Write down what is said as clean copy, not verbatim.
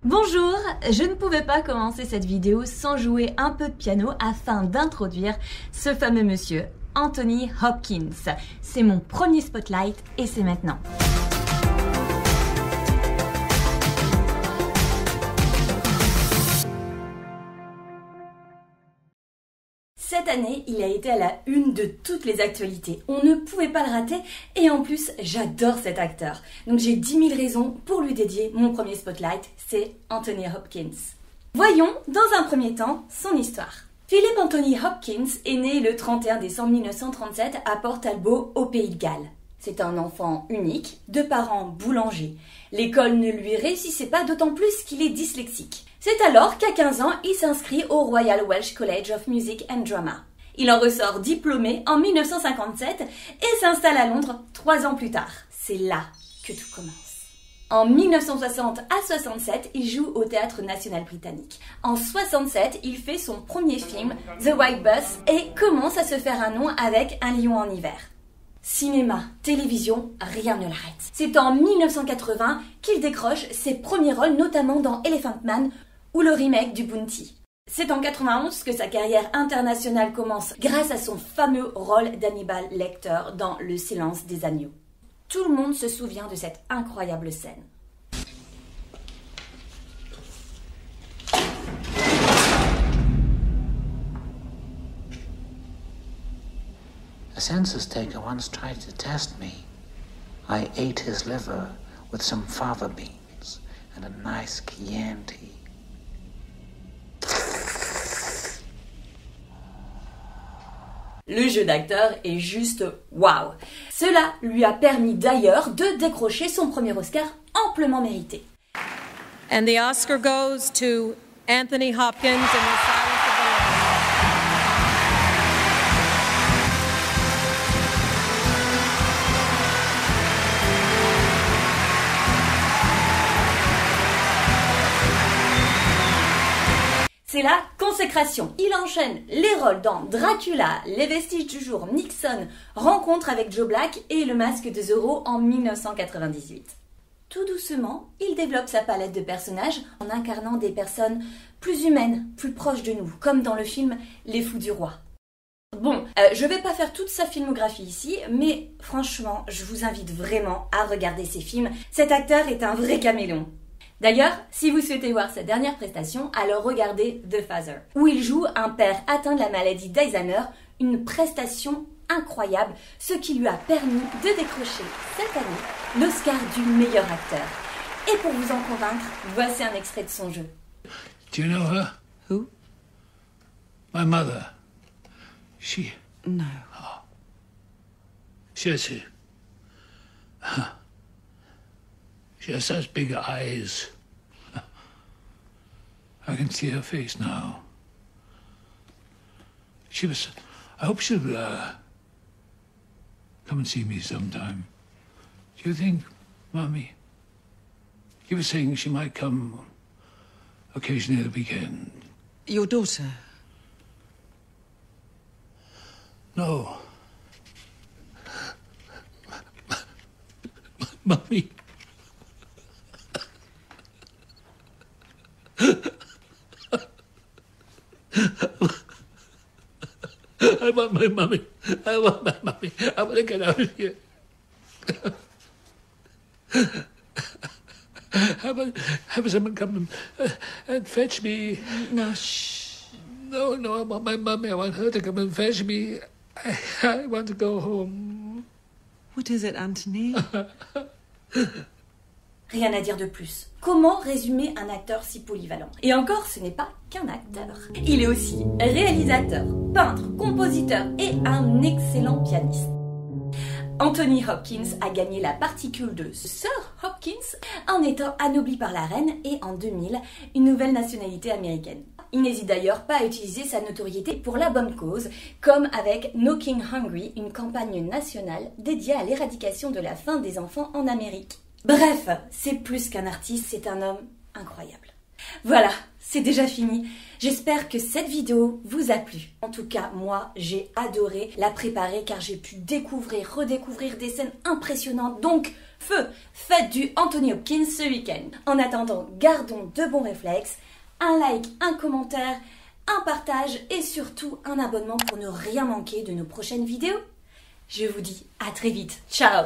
Bonjour, je ne pouvais pas commencer cette vidéo sans jouer un peu de piano afin d'introduire ce fameux monsieur, Anthony Hopkins. C'est mon premier spotlight et c'est maintenant. Cette année, il a été à la une de toutes les actualités. On ne pouvait pas le rater et en plus, j'adore cet acteur. Donc j'ai 10 000 raisons pour lui dédier mon premier spotlight, c'est Anthony Hopkins. Voyons, dans un premier temps, son histoire. Philip Anthony Hopkins est né le 31 décembre 1937 à Port Talbot, au Pays de Galles. C'est un enfant unique, de parents boulangers. L'école ne lui réussissait pas, d'autant plus qu'il est dyslexique. C'est alors qu'à 15 ans, il s'inscrit au Royal Welsh College of Music and Drama. Il en ressort diplômé en 1957 et s'installe à Londres 3 ans plus tard. C'est là que tout commence. En 1960 à 67, il joue au Théâtre National Britannique. En 67, il fait son premier film, The White Bus, et commence à se faire un nom avec Un lion en hiver. Cinéma, télévision, rien ne l'arrête. C'est en 1980 qu'il décroche ses premiers rôles, notamment dans Elephant Man ou le remake du Bounty. C'est en 91 que sa carrière internationale commence grâce à son fameux rôle d'Hannibal Lecter dans Le Silence des agneaux. Tout le monde se souvient de cette incroyable scène. A census taker once tried to test me. I ate his liver with some fava beans and a nice Chianti. Le jeu d'acteur est juste waouh. Cela lui a permis d'ailleurs de décrocher son premier Oscar amplement mérité. And the Oscar goes to Anthony Hopkins in The Silence of the Lambs. C'est la consécration. Il enchaîne les rôles dans Dracula, Les Vestiges du Jour, Nixon, Rencontre avec Joe Black et Le Masque de Zorro en 1998. Tout doucement, il développe sa palette de personnages en incarnant des personnes plus humaines, plus proches de nous, comme dans le film Les Fous du Roi. Bon, je vais pas faire toute sa filmographie ici, mais franchement, je vous invite vraiment à regarder ses films. Cet acteur est un vrai caméléon. D'ailleurs, si vous souhaitez voir sa dernière prestation, alors regardez The Father, où il joue un père atteint de la maladie d'Alzheimer, une prestation incroyable, ce qui lui a permis de décrocher cette année l'Oscar du meilleur acteur. Et pour vous en convaincre, voici un extrait de son jeu. Do you know her? Who? My mother. She... No. She has such big eyes. I can see her face now. I hope she'll come and see me sometime. Do you think, Mommy? You were saying she might come occasionally at the weekend. Your daughter? No. Mommy. I want my mommy. I want my mommy. I want to get out of here. Have someone come and fetch me. No, shh. No, I want my mommy. I want her to come and fetch me. I want to go home. What is it, Anthony? Rien à dire de plus. Comment résumer un acteur si polyvalent? Et encore, ce n'est pas qu'un acteur. Il est aussi réalisateur, peintre, compositeur et un excellent pianiste. Anthony Hopkins a gagné la particule de Sir Hopkins en étant anobli par la reine et en 2000, une nouvelle nationalité américaine. Il n'hésite d'ailleurs pas à utiliser sa notoriété pour la bonne cause, comme avec No King Hungry, une campagne nationale dédiée à l'éradication de la faim des enfants en Amérique. Bref, c'est plus qu'un artiste, c'est un homme incroyable. Voilà, c'est déjà fini. J'espère que cette vidéo vous a plu. En tout cas, moi, j'ai adoré la préparer car j'ai pu découvrir, redécouvrir des scènes impressionnantes. Donc, feu, faites du Anthony Hopkins ce week-end. En attendant, gardons de bons réflexes. Un like, un commentaire, un partage et surtout un abonnement pour ne rien manquer de nos prochaines vidéos. Je vous dis à très vite. Ciao!